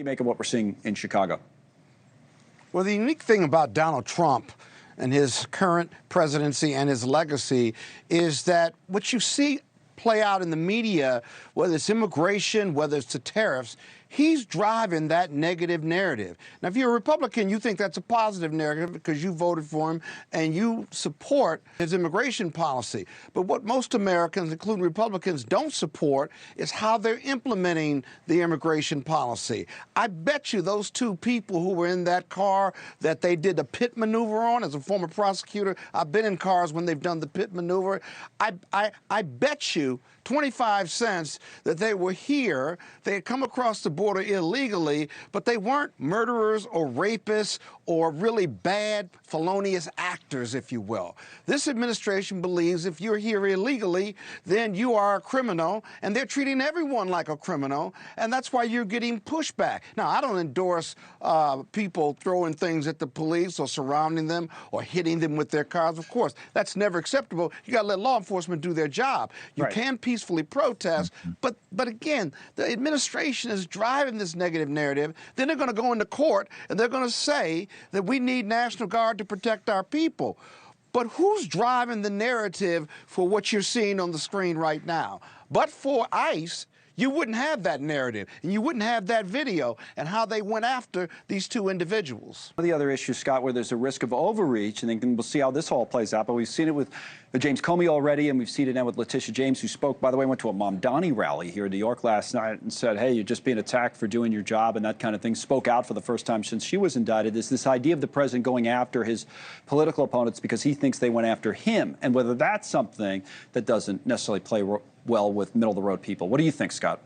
make of what we're seeing in Chicago? Well, the unique thing about Donald Trump and his current presidency and his legacy is that what you see play out in the media, whether it's immigration, whether it's the tariffs, he's driving that negative narrative. Now, if you're a Republican, you think that's a positive narrative because you voted for him and you support his immigration policy. But what most Americans, including Republicans, don't support is how they're implementing the immigration policy. I bet you those two people who were in that car that they did the pit maneuver on, as a former prosecutor, I've been in cars when they've done the pit maneuver. I bet you 25 cents that they were here, they had come across the border illegally, but they weren't murderers or rapists or really bad, felonious actors, if you will. This administration believes if you're here illegally, then you are a criminal, and they're treating everyone like a criminal, and that's why you're getting pushback. Now, I don't endorse people throwing things at the police or surrounding them or hitting them with their cars. Of course, that's never acceptable. You got to let law enforcement do their job. You can peacefully protest, but again, the administration is driving this negative narrative. Then they're going to go into court and they're going to say that we need National Guard to protect our people. But who's driving the narrative for what you're seeing on the screen right now? But for ICE, you wouldn't have that narrative, and you wouldn't have that video and how they went after these two individuals. One of the other issues, Scott, where there's a risk of overreach, and then we'll see how this all plays out, but we've seen it with James Comey already, and we've seen it now with Letitia James, who spoke, by the way, went to a Mamdani rally here in New York last night and said, hey, you're just being attacked for doing your job and that kind of thing, spoke out for the first time since she was indicted. Is this idea of the president going after his political opponents because he thinks they went after him, and whether that's something that doesn't necessarily play well with middle-of-the-road people. What do you think, Scott?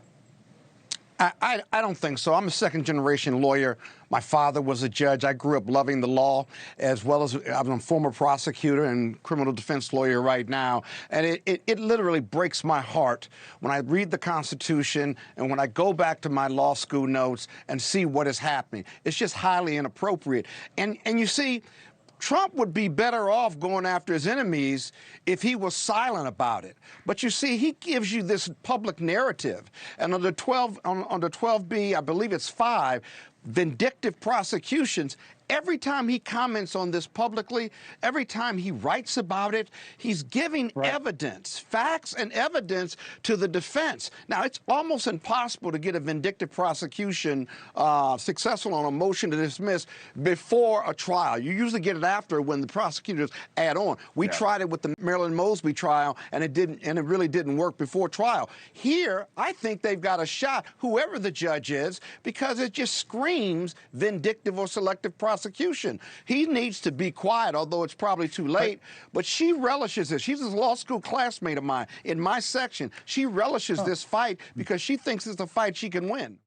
I don't think so. I'm a second-generation lawyer. My father was a judge. I grew up loving the law, as well as I'm a former prosecutor and criminal defense lawyer right now. And it literally breaks my heart when I read the Constitution and when I go back to my law school notes and see what is happening. It's just highly inappropriate. And you see, Trump would be better off going after his enemies if he was silent about it. But you see, he gives you this public narrative. And under 12B, I believe it's 5, vindictive prosecutions, every time he comments on this publicly, every time he writes about it, he's giving evidence, facts and evidence to the defense. Now, it's almost impossible to get a vindictive prosecution successful on a motion to dismiss before a trial. You usually get it after, when the prosecutors add on. We tried it with the Marilyn Mosby trial, and it really didn't work before trial. Here, I think they've got a shot, whoever the judge is, because it just screams vindictive or selective prosecution. He needs to be quiet, although it's probably too late, but she relishes it. She's a law school classmate of mine in my section. She relishes this fight because she thinks it's a fight she can win.